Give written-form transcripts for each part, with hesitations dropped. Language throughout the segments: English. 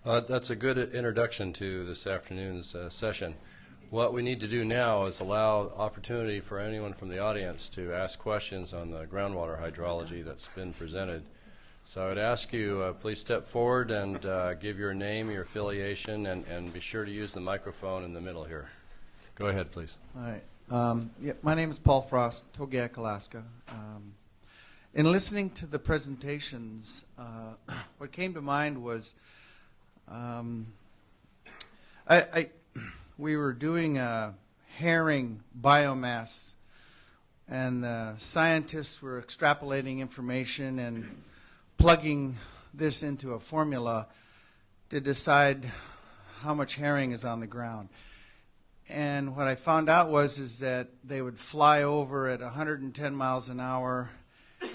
That's a good introduction to this afternoon's session. What we need to do now is allow opportunity for anyone from the audience to ask questions on the groundwater hydrology that's been presented. So I would ask you, please step forward and give your name, your affiliation, and be sure to use the microphone in the middle here. Go ahead, please. All right. My name is Paul Frost, Togiak, Alaska. In listening to the presentations, what came to mind was we were doing a herring biomass, and the scientists were extrapolating information and plugging this into a formula to decide how much herring is on the ground. And what I found out is that they would fly over at 110 miles an hour,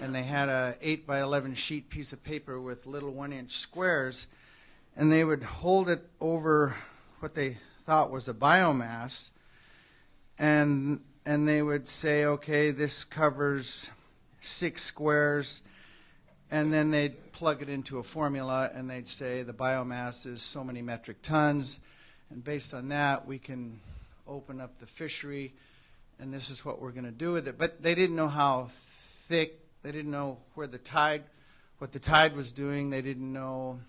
and they had a 8 by 11 sheet piece of paper with little 1-inch squares, and they would hold it over what they thought was a biomass, and they would say, okay, this covers 6 squares, and then they'd plug it into a formula, and they'd say the biomass is so many metric tons, and based on that we can open up the fishery, and this is what we're going to do with it. But they didn't know how thick, they didn't know what the tide was doing, they didn't know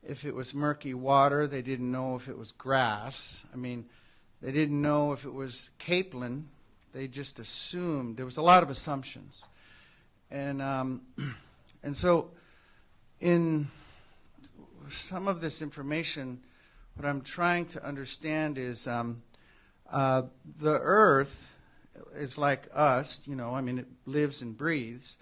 if it was murky water, they didn't know if it was grass. I mean, they didn't know if it was capelin. They just assumed. There was a lot of assumptions. And so in some of this information, what I'm trying to understand is the Earth is like us, I mean, it lives and breathes.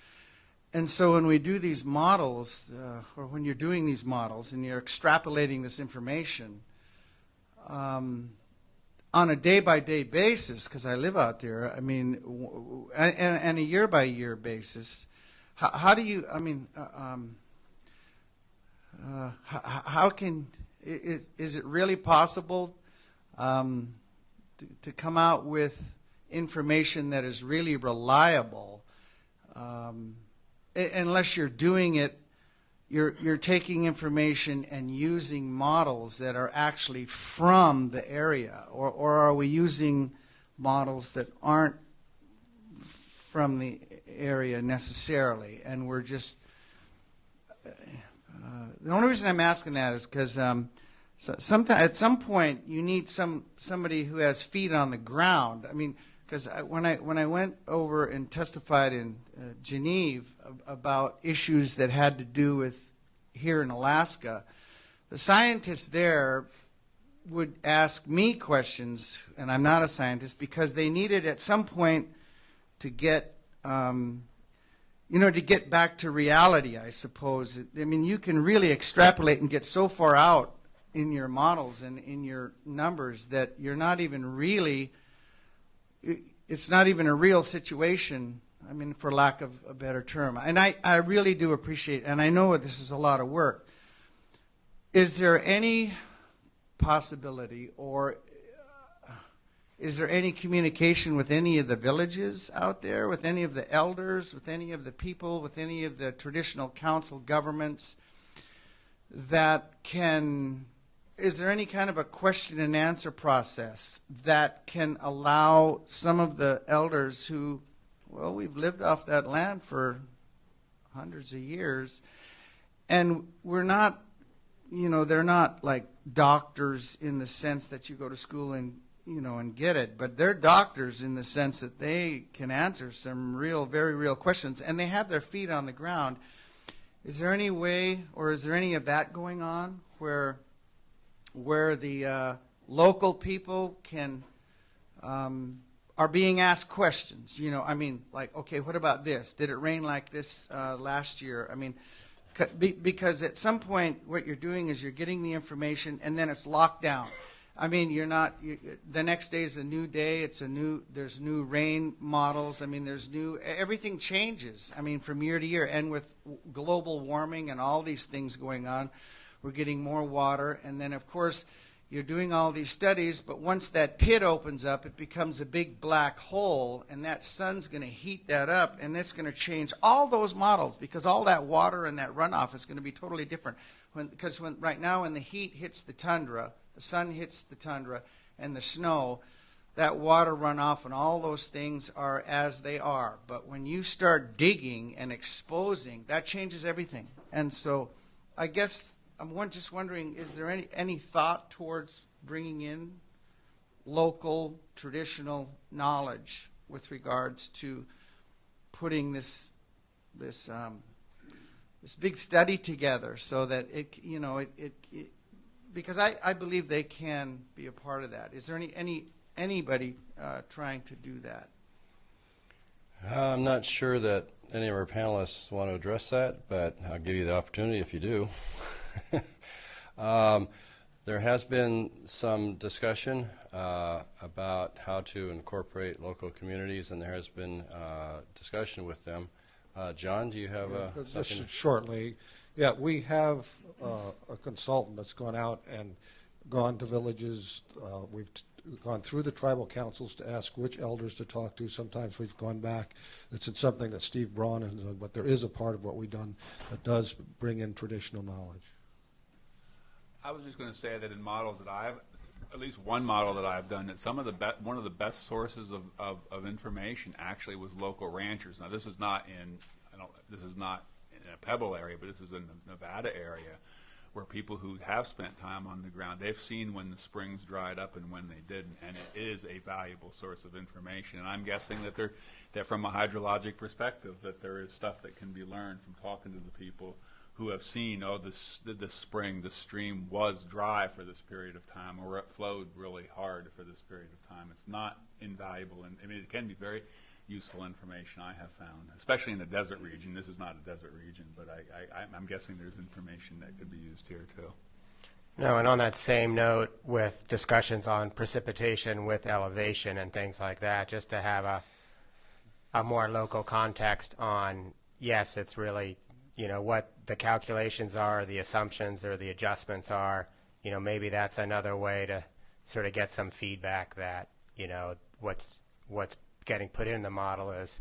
And so when we do these models, or when you're doing these models and you're extrapolating this information on a day-by-day basis, because I live out there, I mean, and a year-by-year basis, how do you, I mean, how can, is it really possible to come out with information that is really reliable? Unless you're doing it, you're taking information and using models that are actually from the area, or are we using models that aren't from the area necessarily, and we're just the only reason I'm asking that is because at some point you need somebody who has feet on the ground. I mean, because when I went over and testified in Geneva about issues that had to do with here in Alaska, the scientists there would ask me questions, and I'm not a scientist, because they needed at some point to get, to get back to reality, I suppose. I mean, you can really extrapolate and get so far out in your models and in your numbers that you're not even really, it's not even a real situation, I mean, for lack of a better term. And I really do appreciate, and I know this is a lot of work. Is there any possibility, or is there any communication with any of the villages out there, with any of the elders, with any of the people, with any of the traditional council governments that can, is there any kind of a question and answer process that can allow some of the elders who, well, we've lived off that land for hundreds of years, and we're not, they're not like doctors in the sense that you go to school and, and get it, but they're doctors in the sense that they can answer some real, very real questions, and they have their feet on the ground. Is there any way, or is there any of that going on where the local people can are being asked questions? I mean, like, okay, what about this? Did it rain like this last year? I mean, because at some point what you're doing is you're getting the information and then it's locked down. I mean, the next day is a new day. There's new rain models. I mean, everything changes. I mean, from year to year, and with global warming and all these things going on, we're getting more water. And then, of course, you're doing all these studies, but once that pit opens up, it becomes a big black hole, and that sun's going to heat that up, and it's going to change all those models, because all that water and that runoff is going to be totally different. Because right now when the heat hits the tundra, the sun hits the tundra, and the snow, that water runoff and all those things are as they are. But when you start digging and exposing, that changes everything. And so I guess I'm just wondering, is there any thought towards bringing in local traditional knowledge with regards to putting this big study together, so that it because I believe they can be a part of that. Is there anybody trying to do that? I'm not sure that any of our panelists want to address that, but I'll give you the opportunity if you do. There has been some discussion about how to incorporate local communities, and there has been discussion with them. John, do you have something? Just shortly, yeah, we have a consultant that's gone out and gone to villages. We've gone through the tribal councils to ask which elders to talk to. Sometimes we've gone back. It's something that Steve Braun has done, but there is a part of what we've done that does bring in traditional knowledge. I was just going to say that in models that I've, at least one model that I've done, that some of the one of the best sources of information actually was local ranchers. Now this is not in a Pebble area, but this is in the Nevada area, where people who have spent time on the ground, they've seen when the springs dried up and when they didn't, and it is a valuable source of information. And I'm guessing that from a hydrologic perspective, that there is stuff that can be learned from talking to the people who have seen, oh, this spring, the stream was dry for this period of time, or it flowed really hard for this period of time. It's not invaluable, and I mean, it can be very useful information, I have found, especially in the desert region. This is not a desert region, but I'm guessing there's information that could be used here too. No, and on that same note, with discussions on precipitation with elevation and things like that, just to have a more local context on, yes, it's really, what the calculations are, the assumptions or the adjustments are, maybe that's another way to sort of get some feedback that, what's getting put in the model is,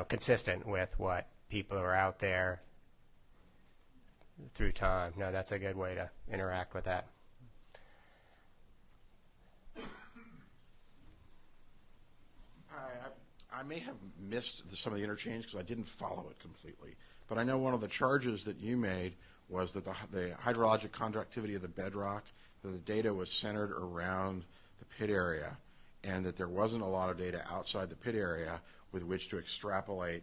consistent with what people who are out there through time. No, that's a good way to interact with that. I may have missed some of the interchange because I didn't follow it completely. But I know one of the charges that you made was that the hydrologic conductivity of the bedrock, that the data was centered around the pit area, and that there wasn't a lot of data outside the pit area with which to extrapolate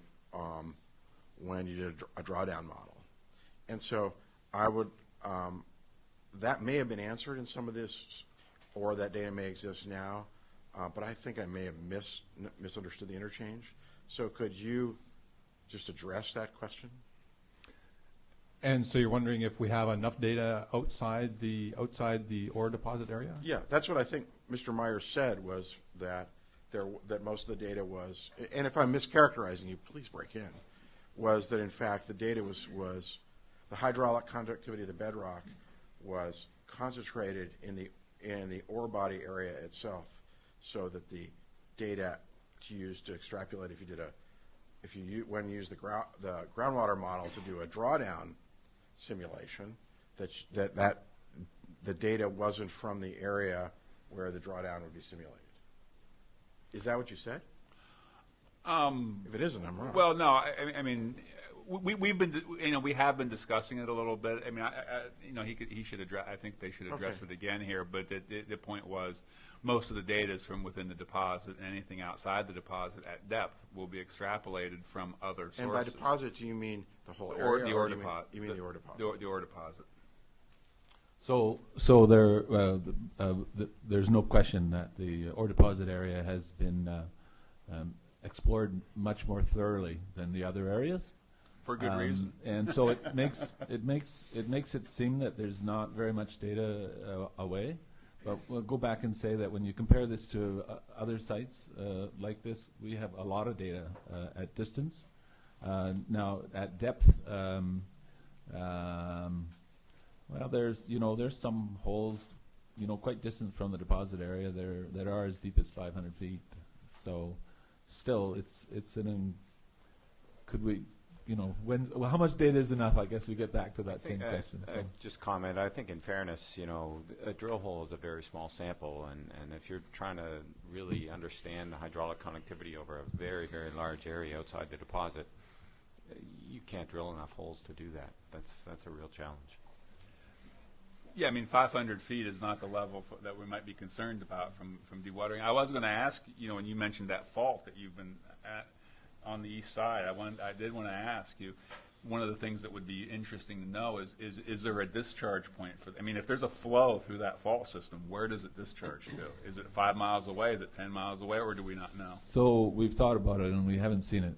when you did a drawdown model. And so I would, that may have been answered in some of this, or that data may exist now, but I think I may have misunderstood the interchange. So could you just address that question? And so you're wondering if we have enough data outside the ore deposit area? Yeah, that's what I think Mr. Myers said, was that that most of the data was, and if I'm mischaracterizing you, please break in, was that in fact the data was the hydraulic conductivity of the bedrock was concentrated in the ore body area itself, so that the data to use to extrapolate, when you use the groundwater model to do a drawdown simulation, that the data wasn't from the area where the drawdown would be simulated. Is that what you said? If it isn't, I'm wrong. Well, no, I mean, we've been, we have been discussing it a little bit. I mean, he should address. I think they should address it again here. But the point was, most of the data is from within the deposit, and anything outside the deposit at depth will be extrapolated from other sources. And by deposit, do you mean the whole area? Or the ore deposit. You mean the ore deposit? The ore deposit. So there's no question that the ore deposit area has been explored much more thoroughly than the other areas. For good reason. And so it makes it seem that there's not very much data away. But we'll go back and say that when you compare this to other sites like this, we have a lot of data at distance. Now at depth, well, there's some holes quite distant from the deposit area. There are as deep as 500 feet. So, still, could we, how much data is enough? I guess we get back to that same question. So. Just comment. I think, in fairness, a drill hole is a very small sample, and if you're trying to really understand the hydraulic connectivity over a very, very large area outside the deposit, you can't drill enough holes to do that. That's a real challenge. Yeah, I mean, 500 feet is not the level that we might be concerned about from dewatering. I was going to ask, when you mentioned that fault that you've been at on the east side, I did want to ask you, one of the things that would be interesting to know is there a discharge point for, if there's a flow through that fault system, where does it discharge to? Is it 5 miles away? Is it 10 miles away? Or do we not know? So we've thought about it, and we haven't seen it.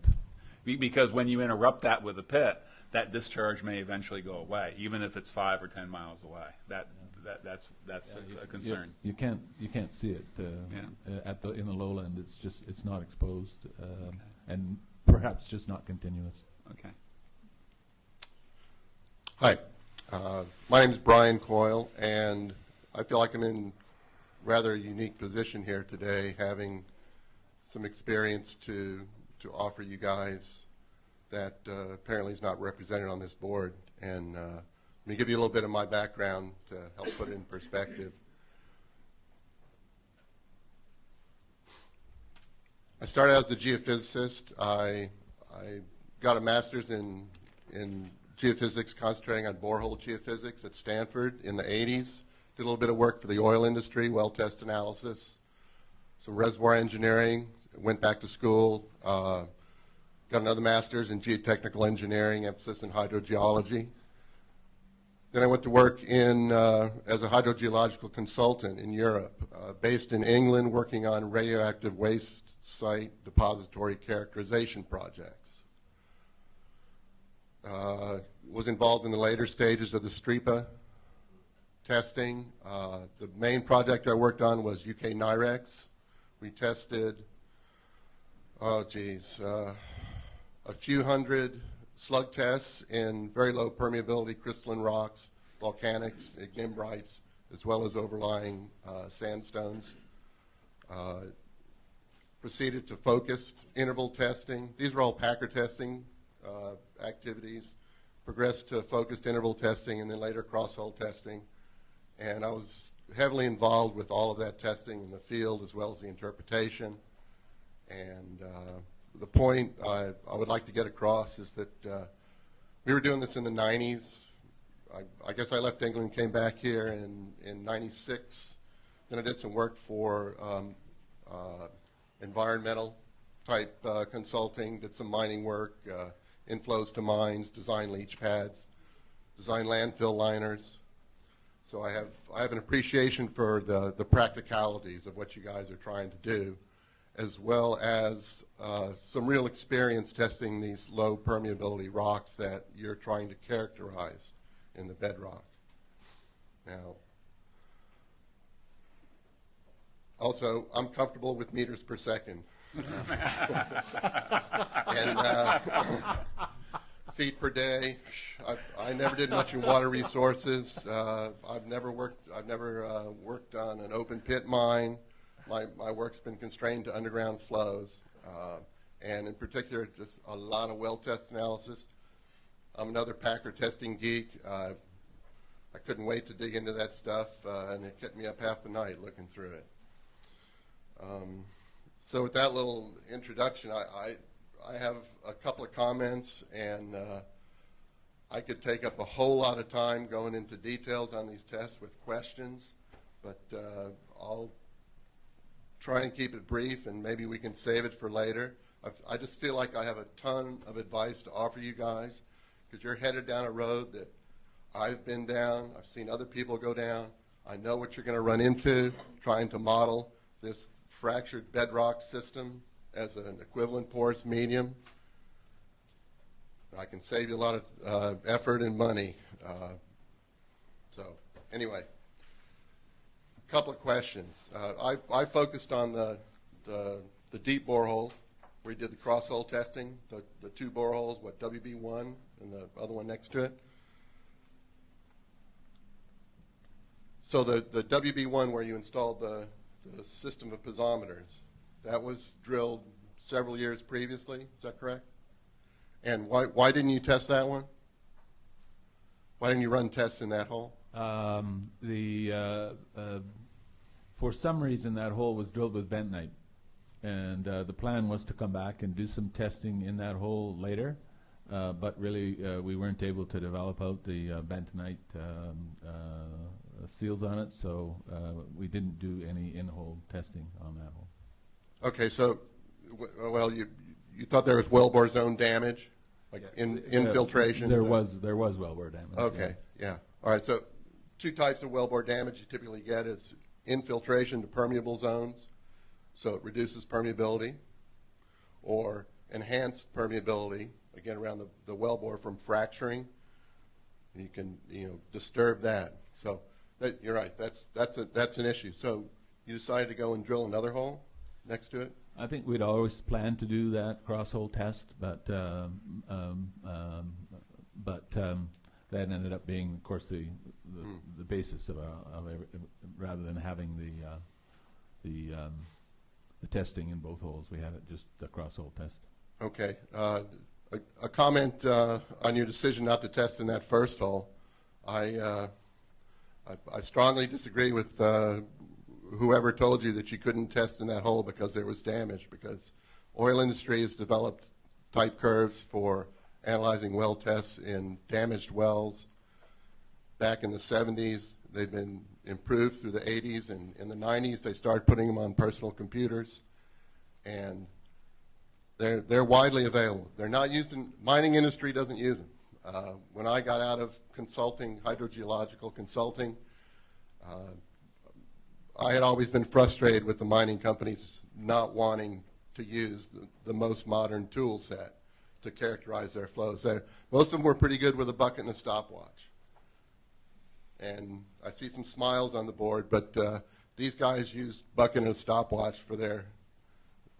Because when you interrupt that with a pit, that discharge may eventually go away, even if it's 5 or 10 miles away. That's a concern. You can't see it in the lowland. It's not exposed, and perhaps just not continuous. Okay. Hi, my name is Brian Coyle, and I feel like I'm in rather a unique position here today, having some experience to offer you guys that apparently is not represented on this board. And let me give you a little bit of my background to help put it in perspective. I started as a geophysicist. I got a master's in geophysics, concentrating on borehole geophysics at Stanford in the 80s. Did a little bit of work for the oil industry, well test analysis, some reservoir engineering. Went back to school, got another master's in geotechnical engineering, emphasis in hydrogeology. Then I went to work as a hydrogeological consultant in Europe, based in England, working on radioactive waste site depository characterization projects. Was involved in the later stages of the STRIPA testing. The main project I worked on was UK NIREX. We tested, a few hundred slug tests in very low permeability crystalline rocks, volcanics, ignimbrites, as well as overlying sandstones. Proceeded to focused interval testing. These were all Packer testing activities. Progressed to focused interval testing and then later cross-hole testing. And I was heavily involved with all of that testing in the field as well as the interpretation. And the point I would like to get across is that we were doing this in the 90s. I guess I left England, came back here in 96. Then I did some work for environmental type consulting, did some mining work, inflows to mines, design leach pads, design landfill liners. So I have an appreciation for the practicalities of what you guys are trying to do, as well as some real experience testing these low permeability rocks that you're trying to characterize in the bedrock. Now, also, I'm comfortable with meters per second. And feet per day. I never did much in water resources. I've never worked on an open pit mine. My work's been constrained to underground flows, and in particular, just a lot of well test analysis. I'm another Packer testing geek. I couldn't wait to dig into that stuff, and it kept me up half the night looking through it. So with that little introduction, I have a couple of comments, and I could take up a whole lot of time going into details on these tests with questions, but I'll try and keep it brief, and maybe we can save it for later. I just feel like I have a ton of advice to offer you guys, because you're headed down a road that I've been down, I've seen other people go down. I know what you're going to run into trying to model this fractured bedrock system as an equivalent porous medium. I can save you a lot of effort and money. So anyway, a couple of questions. I focused on the deep boreholes. We did the cross-hole testing, the two boreholes, WB1 and the other one next to it. So the WB1 where you installed the system of piezometers, that was drilled several years previously, is that correct? And why didn't you test that one? Why didn't you run tests in that hole? For some reason, that hole was drilled with bentonite, and the plan was to come back and do some testing in that hole later, but really we weren't able to develop out the bentonite seals on it, so we didn't do any in-hole testing on that hole. Okay, so, well, you thought there was wellbore zone damage, like infiltration? There was wellbore damage. Okay, yeah. All right, so two types of wellbore damage you typically get is infiltration to permeable zones, so it reduces permeability, or enhanced permeability, again around the wellbore from fracturing. You can disturb that. So you're right. That's an issue. So you decided to go and drill another hole next to it. I think we'd always planned to do that cross-hole test, but that ended up being, of course, the basis of rather than having the testing in both holes. We had it just a cross-hole test. Okay. A comment on your decision not to test in that first hole. I strongly disagree with whoever told you that you couldn't test in that hole because there was damage, because oil industry has developed type curves for analyzing well tests in damaged wells. Back in the 70s, they've been improved through the 80s, and in the 90s they started putting them on personal computers, and they're widely available. They're not used in, mining industry doesn't use them. When I got out of consulting, hydrogeological consulting, I had always been frustrated with the mining companies not wanting to use the most modern tool set to characterize their flows. Most of them were pretty good with a bucket and a stopwatch. And I see some smiles on the board, but these guys used bucket and a stopwatch for their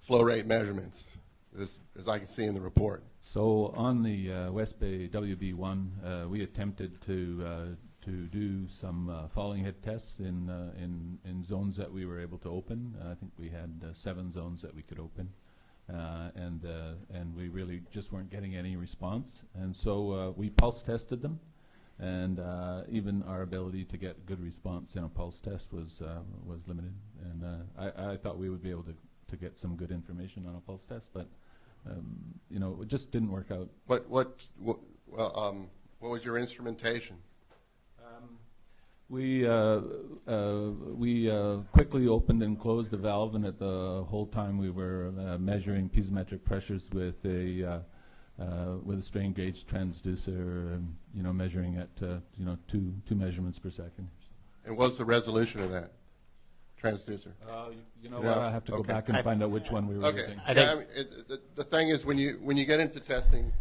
flow rate measurements, as I can see in the report. So on the West Bay WB1, we attempted to do some falling head tests in zones that we were able to open. I think we had 7 zones that we could open, and we really just weren't getting any response. And so we pulse tested them, and even our ability to get good response in a pulse test was limited. And I thought we would be able to get some good information on a pulse test, but it just didn't work out. What was your instrumentation? We quickly opened and closed the valve, and at the whole time we were measuring piezometric pressures with a strain gauge transducer, measuring at two measurements per second. And what's the resolution of that transducer? What? I have to go back and find out which one we were using. The thing is, when you get into testing,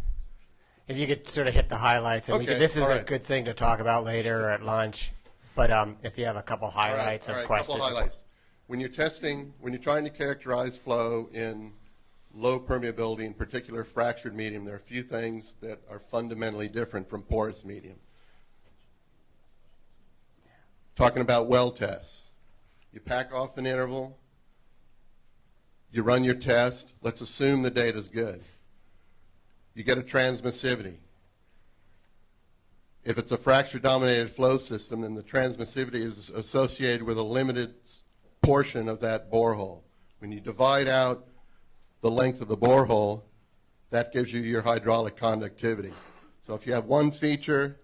if you could sort of hit the highlights, and this is a good thing to talk about later or at lunch. But if you have a couple highlights of questions. Couple highlights. When you're testing, when you're trying to characterize flow in low permeability, in particular fractured medium, there are a few things that are fundamentally different from porous medium. Talking about well tests. You pack off an interval, you run your test, let's assume the data's good. You get a transmissivity. If it's a fracture-dominated flow system, then the transmissivity is associated with a limited portion of that borehole. When you divide out the length of the borehole, that gives you your hydraulic conductivity. So if you have one feature,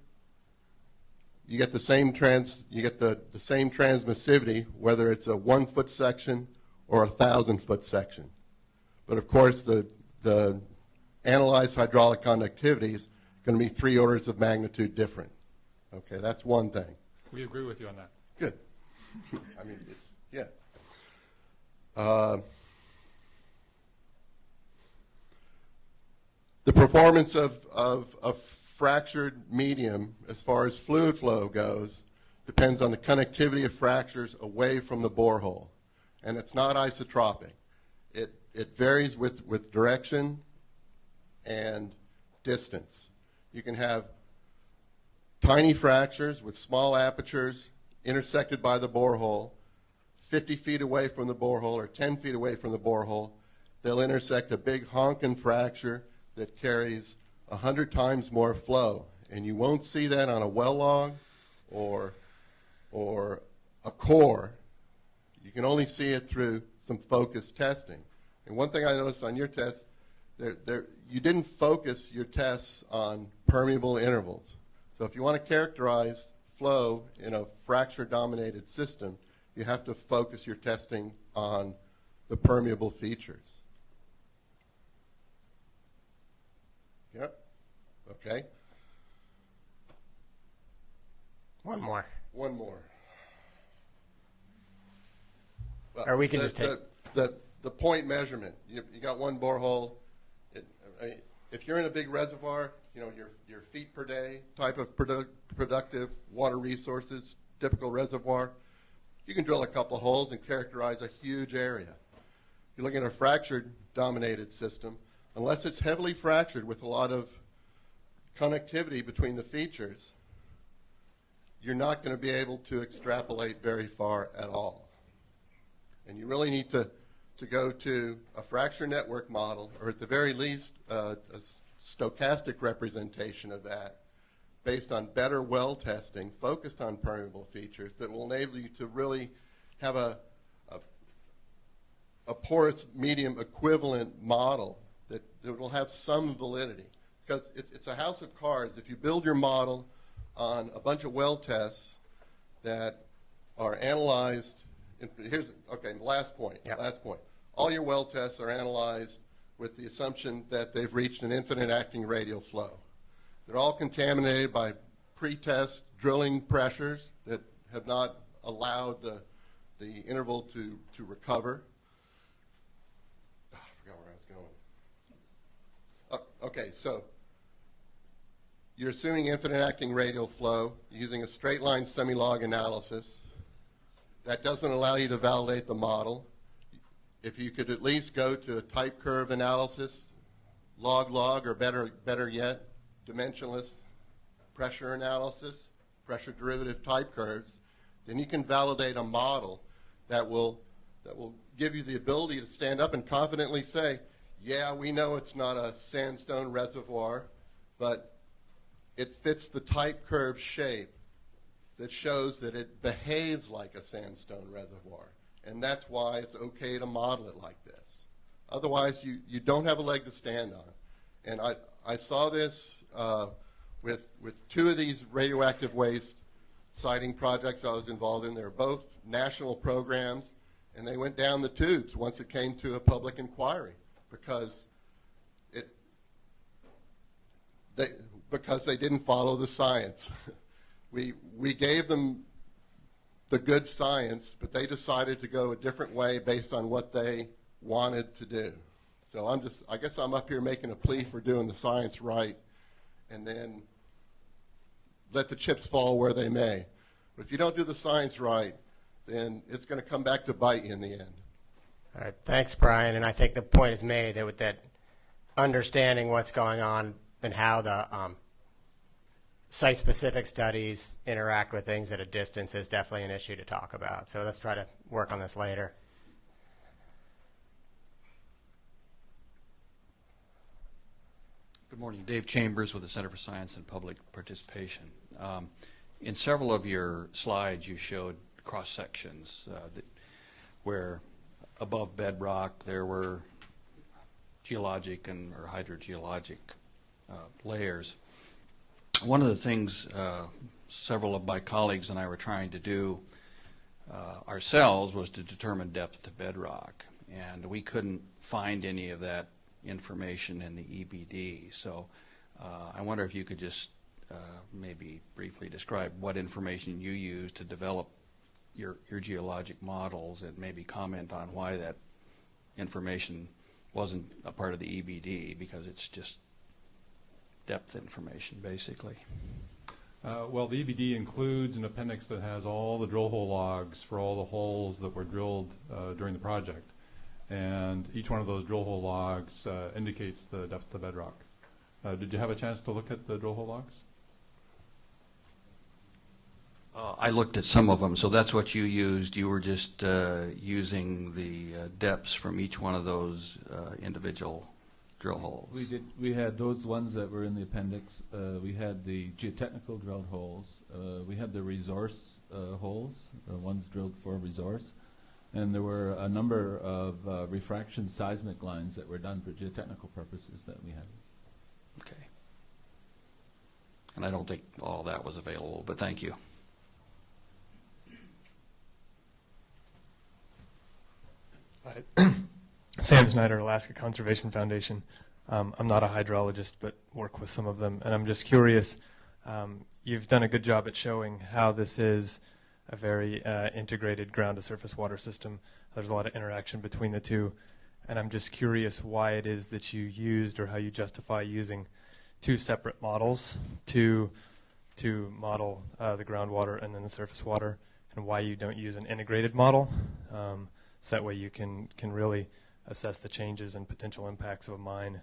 you get the same transmissivity, whether it's a 1-foot section or a 1,000-foot section. But of course, the analyzed hydraulic conductivity is going to be 3 orders of magnitude different. Okay, that's one thing. We agree with you on that. Good. I mean, yeah. The performance of fractured medium, as far as fluid flow goes, depends on the connectivity of fractures away from the borehole. And it's not isotropic. It varies with direction and distance. You can have tiny fractures with small apertures intersected by the borehole, 50 feet away from the borehole or 10 feet away from the borehole, they'll intersect a big honkin' fracture that carries 100 times more flow. And you won't see that on a well log or a core. You can only see it through some focused testing. And one thing I noticed on your test, you didn't focus your tests on permeable intervals. So if you want to characterize flow in a fracture-dominated system, you have to focus your testing on the permeable features. Yep. Okay. One more. One more. Well, Or we can just take... the point measurement. You got one borehole. If you're in a big reservoir, your feet per day type of productive water resources, typical reservoir, you can drill a couple of holes and characterize a huge area. If you're looking at a fractured-dominated system, unless it's heavily fractured with a lot of connectivity between the features, you're not going to be able to extrapolate very far at all. And you really need to go to a fracture network model, or at the very least, a stochastic representation of that based on better well testing focused on permeable features that will enable you to really have a porous medium equivalent model that will have some validity. Because it's a house of cards. If you build your model on a bunch of well tests that are analyzed, last point. Yep. Last point. All your well tests are analyzed with the assumption that they've reached an infinite acting radial flow. They're all contaminated by pre-test drilling pressures that have not allowed the interval to recover. I forgot where I was going. Okay, so you're assuming infinite acting radial flow using a straight line semi-log analysis. That doesn't allow you to validate the model. If you could at least go to a type curve analysis, log-log, or better yet, dimensionless pressure analysis, pressure derivative type curves, then you can validate a model that will give you the ability to stand up and confidently say, yeah, we know it's not a sandstone reservoir, but it fits the type curve shape that shows that it behaves like a sandstone reservoir. And that's why it's okay to model it like this. Otherwise, you don't have a leg to stand on. And I saw this with two of these radioactive waste siting projects I was involved in. They were both national programs, and they went down the tubes once it came to a public inquiry because they didn't follow the science. We gave them the good science, but they decided to go a different way based on what they wanted to do. So I guess I'm up here making a plea for doing the science right and then let the chips fall where they may. But if you don't do the science right, then it's going to come back to bite you in the end. All right, thanks, Brian. And I think the point is made that with that understanding what's going on and how the site-specific studies interact with things at a distance is definitely an issue to talk about. So let's try to work on this later. Good morning. Dave Chambers with the Center for Science and Public Participation. In several of your slides, you showed cross-sections where above bedrock there were geologic or hydrogeologic layers. One of the things several of my colleagues and I were trying to do ourselves was to determine depth to bedrock, and we couldn't find any of that information in the EBD. So I wonder if you could just maybe briefly describe what information you use to develop your geologic models, and maybe comment on why that information wasn't a part of the EBD, because it's just depth information, basically. Well, the EBD includes an appendix that has all the drill hole logs for all the holes that were drilled during the project. And each one of those drill hole logs indicates the depth to bedrock. Did you have a chance to look at the drill hole logs? I looked at some of them, so that's what you used. You were just using the depths from each one of those individual drill holes. We did. We had those ones that were in the appendix. We had the geotechnical drilled holes. We had the resource holes, ones drilled for resource. And there were a number of refraction seismic lines that were done for geotechnical purposes that we had. Okay. And I don't think all that was available, but thank you. Sam Snyder, Alaska Conservation Foundation. I'm not a hydrologist, but work with some of them. And I'm just curious, you've done a good job at showing how this is a very integrated ground-to-surface water system. There's a lot of interaction between the two. And I'm just curious why it is that you used, or how you justify using, two separate models to model the groundwater and then the surface water, and why you don't use an integrated model. So that way you can really assess the changes and potential impacts of a mine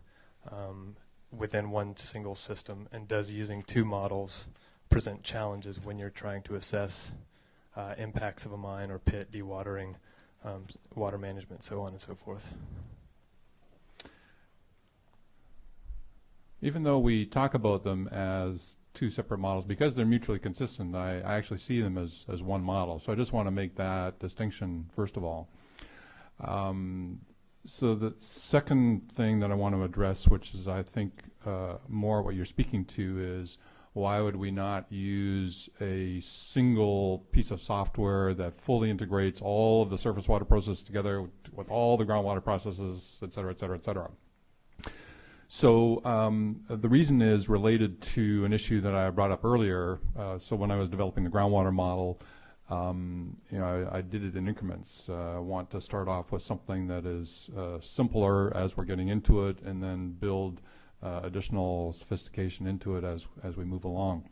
within one single system. And does using two models present challenges when you're trying to assess impacts of a mine or pit, dewatering, water management, so on and so forth? Even though we talk about them as two separate models, because they're mutually consistent, I actually see them as one model. So I just want to make that distinction first of all. So the second thing that I want to address, which is I think more what you're speaking to, is why would we not use a single piece of software that fully integrates all of the surface water processes together with all the groundwater processes, et cetera, et cetera, et cetera. So the reason is related to an issue that I brought up earlier. So when I was developing the groundwater model, I did it in increments. I want to start off with something that is simpler as we're getting into it, and then build additional sophistication into it as we move along.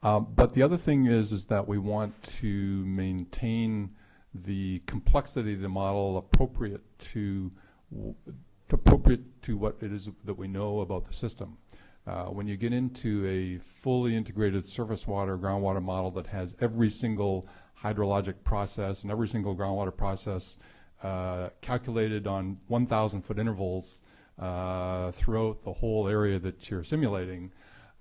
But the other thing is that we want to maintain the complexity of the model appropriate to what it is that we know about the system. When you get into a fully integrated surface water, groundwater model that has every single hydrologic process and every single groundwater process calculated on 1,000-foot intervals throughout the whole area that you're simulating,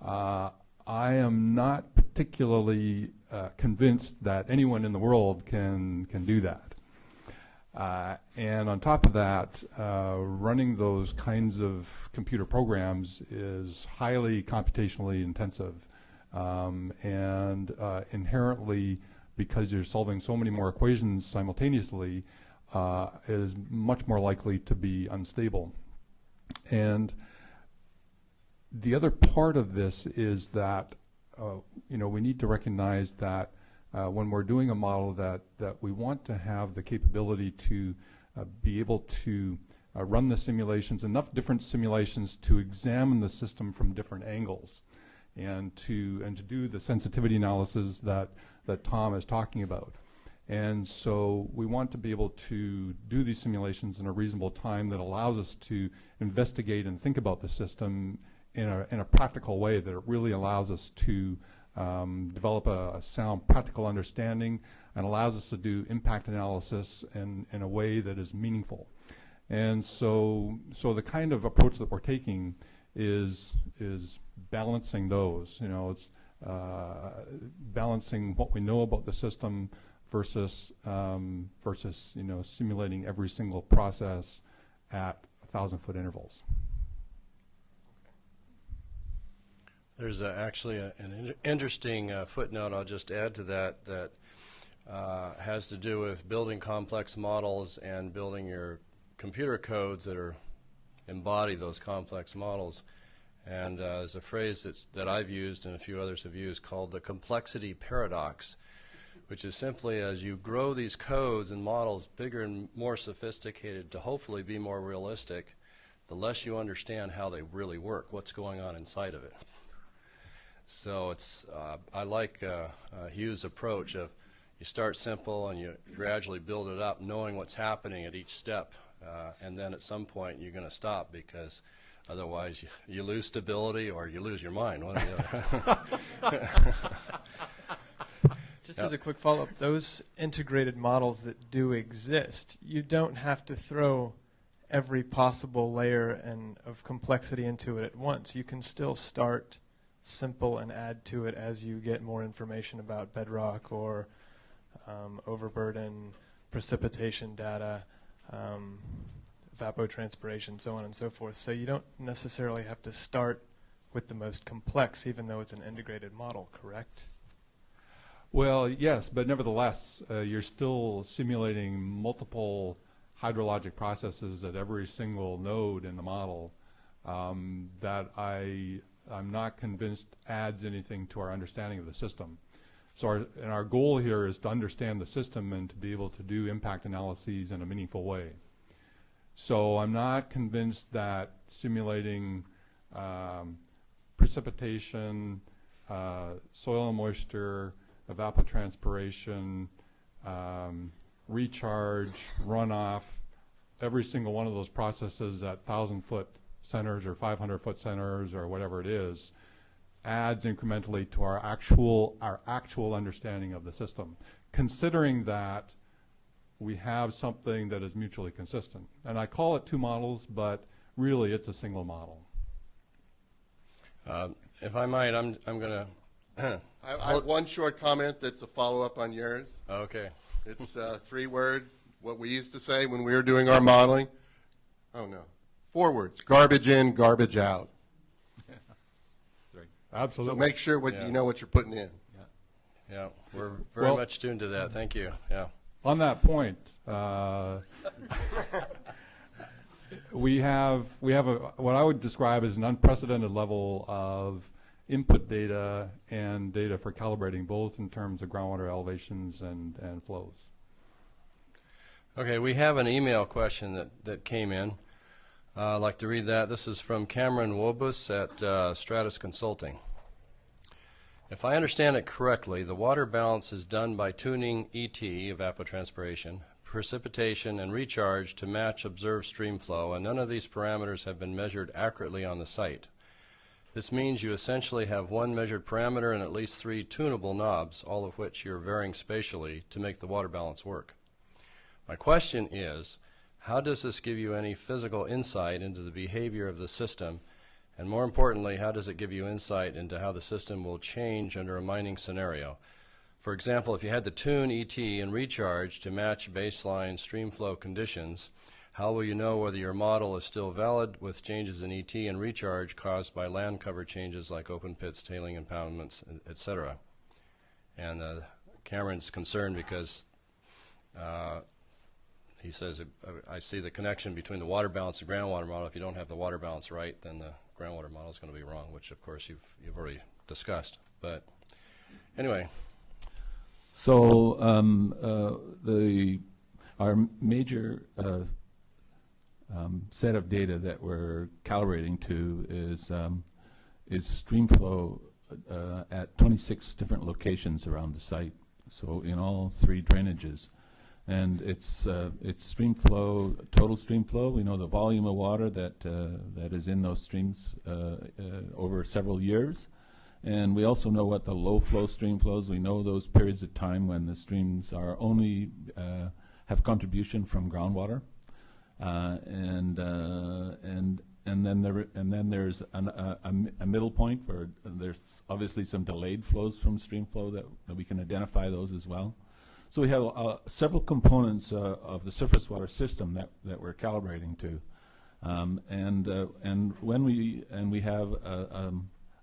I am not particularly convinced that anyone in the world can do that. And on top of that, running those kinds of computer programs is highly computationally intensive, and inherently, because you're solving so many more equations simultaneously, is much more likely to be unstable. And the other part of this is that we need to recognize that when we're doing a model that we want to have the capability to be able to run the simulations, enough different simulations to examine the system from different angles, and to do the sensitivity analysis that Tom is talking about. And so we want to be able to do these simulations in a reasonable time that allows us to investigate and think about the system in a practical way, that it really allows us to develop a sound practical understanding, and allows us to do impact analysis in a way that is meaningful. And so the kind of approach that we're taking is balancing those. It's balancing what we know about the system versus simulating every single process at 1,000-foot intervals. There's actually an interesting footnote I'll just add to that has to do with building complex models and building your computer codes that embody those complex models. And there's a phrase that I've used and a few others have used called the complexity paradox, which is simply, as you grow these codes and models bigger and more sophisticated to hopefully be more realistic, the less you understand how they really work, what's going on inside of it. So I like Hugh's approach of you start simple and you gradually build it up, knowing what's happening at each step, and then at some point you're going to stop, because otherwise you lose stability or you lose your mind, one or the other. Just as a quick follow-up, those integrated models that do exist, you don't have to throw every possible layer of complexity into it at once. You can still start simple and add to it as you get more information about bedrock or overburden, precipitation data, evapotranspiration, so on and so forth. So you don't necessarily have to start with the most complex, even though it's an integrated model, correct? Well, yes, but nevertheless, you're still simulating multiple hydrologic processes at every single node in the model that I'm not convinced adds anything to our understanding of the system. So our goal here is to understand the system and to be able to do impact analyses in a meaningful way. So I'm not convinced that simulating precipitation, soil moisture, evapotranspiration, recharge, runoff, every single one of those processes at 1,000-foot centers or 500-foot centers or whatever it is, adds incrementally to our actual understanding of the system, considering that we have something that is mutually consistent. And I call it two models, but really it's a single model. If I might, I'm going to... I have one short comment that's a follow-up on yours. Okay. It's 3-word, what we used to say when we were doing our modeling. Oh, no. 4 words, garbage in, garbage out. Absolutely. So make sure you know what you're putting in. Yeah, we're very much tuned to that. Thank you. Yeah. On that point, we have what I would describe as an unprecedented level of input data and data for calibrating, both in terms of groundwater elevations and flows. Okay, we have an email question that came in. I'd like to read that. This is from Cameron Wobus at Stratus Consulting. If I understand it correctly, the water balance is done by tuning ET, evapotranspiration, precipitation, and recharge to match observed stream flow, and none of these parameters have been measured accurately on the site. This means you essentially have one measured parameter and at least 3 tunable knobs, all of which you're varying spatially to make the water balance work. My question is, how does this give you any physical insight into the behavior of the system? And more importantly, how does it give you insight into how the system will change under a mining scenario? For example, if you had to tune ET and recharge to match baseline stream flow conditions, how will you know whether your model is still valid with changes in ET and recharge caused by land cover changes like open pits, tailing impoundments, etc.? And Cameron's concerned because he says, I see the connection between the water balance and groundwater model. If you don't have the water balance right, then the groundwater model is going to be wrong, which of course you've already discussed. But anyway. So our major set of data that we're calibrating to is stream flow at 26 different locations around the site. So in all 3 drainages. And it's stream flow, total stream flow. We know the volume of water that is in those streams over several years. And we also know what the low flow stream flows. We know those periods of time when the streams are only have contribution from groundwater. And then there's a middle point where there's obviously some delayed flows from stream flow that we can identify those as well. So we have several components of the surface water system that we're calibrating to, and we have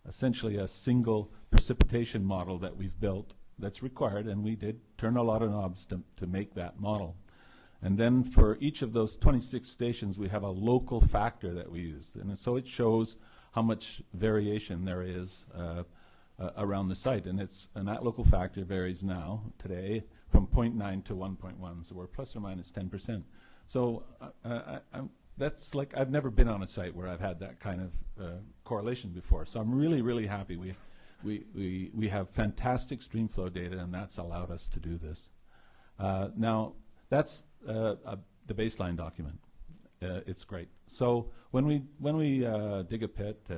essentially a single precipitation model that we've built that's required, and we did turn a lot of knobs to make that model. And then for each of those 26 stations, we have a local factor that we use, and so it shows how much variation there is around the site, and that local factor varies now today from 0.9 to 1.1, so we're plus or minus 10%. So that's like, I've never been on a site where I've had that kind of correlation before. So I'm really, really happy. We have fantastic stream flow data, and that's allowed us to do this. Now, that's the baseline document. It's great. So when we dig a pit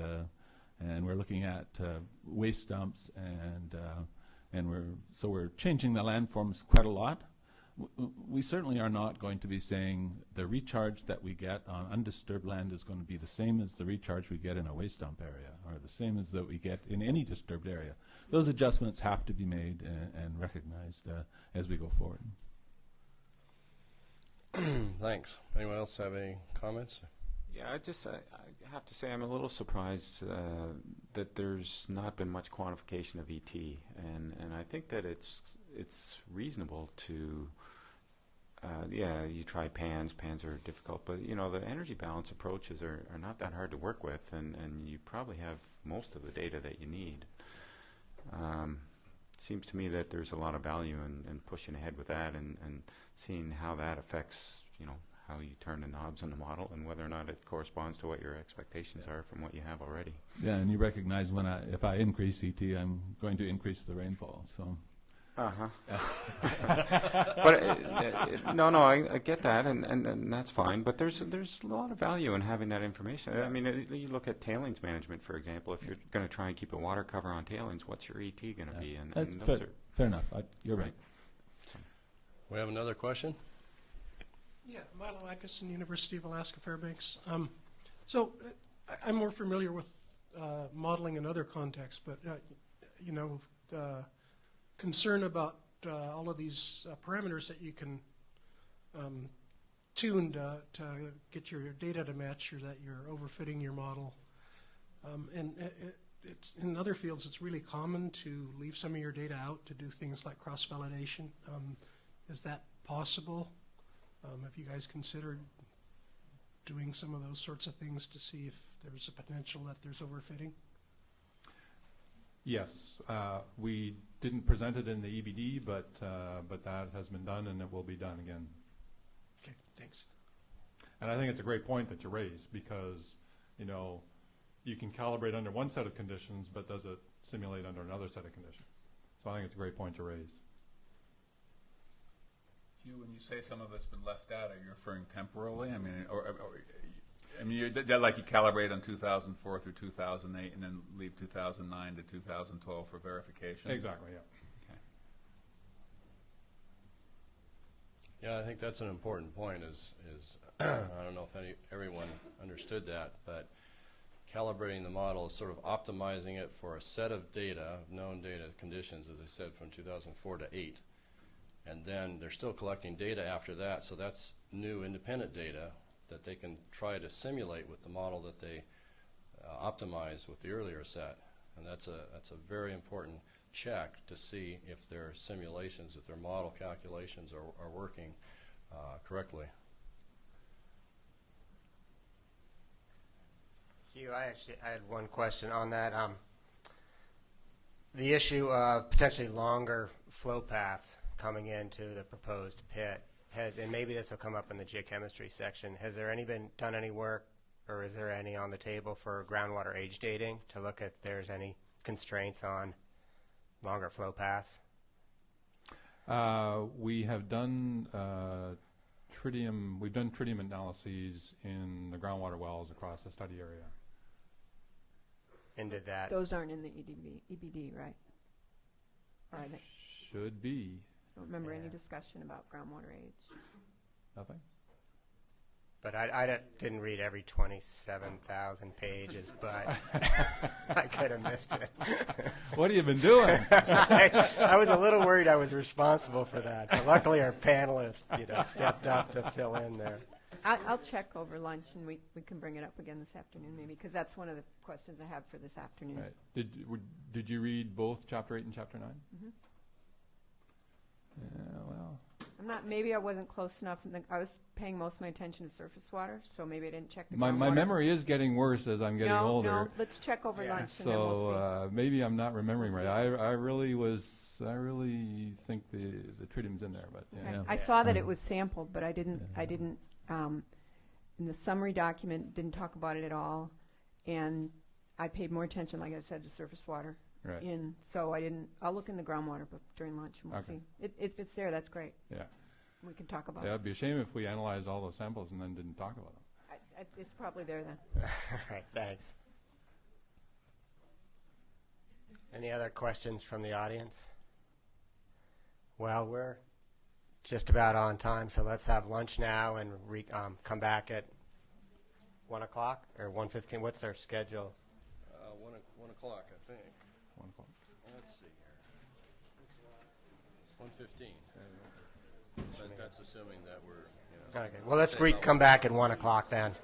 and we're looking at waste dumps and we're changing the landforms quite a lot. We certainly are not going to be saying the recharge that we get on undisturbed land is going to be the same as the recharge we get in a waste dump area, or the same as that we get in any disturbed area. Those adjustments have to be made and recognized as we go forward. Thanks. Anyone else have any comments? Yeah, I have to say I'm a little surprised that there's not been much quantification of ET, and I think that it's reasonable to, yeah, you try PANs. PANs are difficult, but you know the energy balance approaches are not that hard to work with, and you probably have most of the data that you need. Seems to me that there's a lot of value in pushing ahead with that and seeing how that affects, you know, how you turn the knobs on the model and whether or not it corresponds to what your expectations are from what you have already. Yeah, and you recognize if I increase ET, I'm going to increase the rainfall. So. But no, I get that, and that's fine. But there's a lot of value in having that information. I mean, you look at tailings management, for example. If you're going to try and keep a water cover on tailings, what's your ET going to be? And those are fair enough. You're right. So. We have another question. Yeah, Milo Atkinson, University of Alaska Fairbanks. So I'm more familiar with modeling in other contexts, but you know, concern about all of these parameters that you can tune to get your data to match, or that you're overfitting your model. And it's in other fields, it's really common to leave some of your data out to do things like cross-validation. Is that possible? Have you guys considered doing some of those sorts of things to see if there's a potential that there's overfitting? Yes, we didn't present it in the EBD, but that has been done, and it will be done again. Okay, thanks. And I think it's a great point that you raised, because you know you can calibrate under one set of conditions, but does it simulate under another set of conditions? So I think it's a great point to raise. When you say some of it's been left out, are you referring temporally? I mean, like you calibrate on 2004 through 2008, and then leave 2009 to 2012 for verification. Exactly. Yeah. Okay. Yeah, I think that's an important point. Is I don't know if everyone understood that, but calibrating the model is sort of optimizing it for a set of data, known data conditions, as I said, from 2004 to 8. And then they're still collecting data after that, so that's new independent data that they can try to simulate with the model that they optimized with the earlier set. And that's a very important check to see if their simulations, if their model calculations are working correctly. Hugh, I had one question on that. The issue of potentially longer flow paths coming into the proposed pit, and maybe this will come up in the geochemistry section. Has there been done any work, or is there any on the table for groundwater age dating to look at if there's any constraints on longer flow paths? We have done tritium. We've done tritium analyses in the groundwater wells across the study area. And did that? Those aren't in the EBD, right? Or are they? Should be. I don't remember any discussion about groundwater age. Nothing? But I didn't read every 27,000 pages, but I could have missed it. What have you been doing? I was a little worried I was responsible for that. But luckily our panelist stepped up to fill in there. I'll check over lunch, and we can bring it up again this afternoon maybe, because that's one of the questions I have for this afternoon. Right. Did you read both Chapter 8 and Chapter 9? Mm-hmm. Yeah, well. Maybe I wasn't close enough. I was paying most of my attention to surface water, so maybe I didn't check the My memory is getting worse as I'm getting older. No, let's check over lunch, and so then we'll see. Maybe I'm not remembering right. I really think the tritium's in there, but okay. yeah. I saw that it was sampled, but I didn't in the summary document didn't talk about it at all, and I paid more attention, like I said, to surface water. Right. So I didn't. I'll look in the groundwater book during lunch, and we'll see. If it's there, that's great. Yeah. We can talk about it. It would be a shame if we analyzed all those samples and then didn't talk about them. It's probably there then. All right, thanks. Any other questions from the audience? Well, we're just about on time, so let's have lunch now and come back at 1 o'clock or 1:15. What's our schedule? 1 o'clock, I think. 1 o'clock. Let's see here. 1:15. But that's assuming that we're, Okay. Well, let's come back at 1 o'clock then.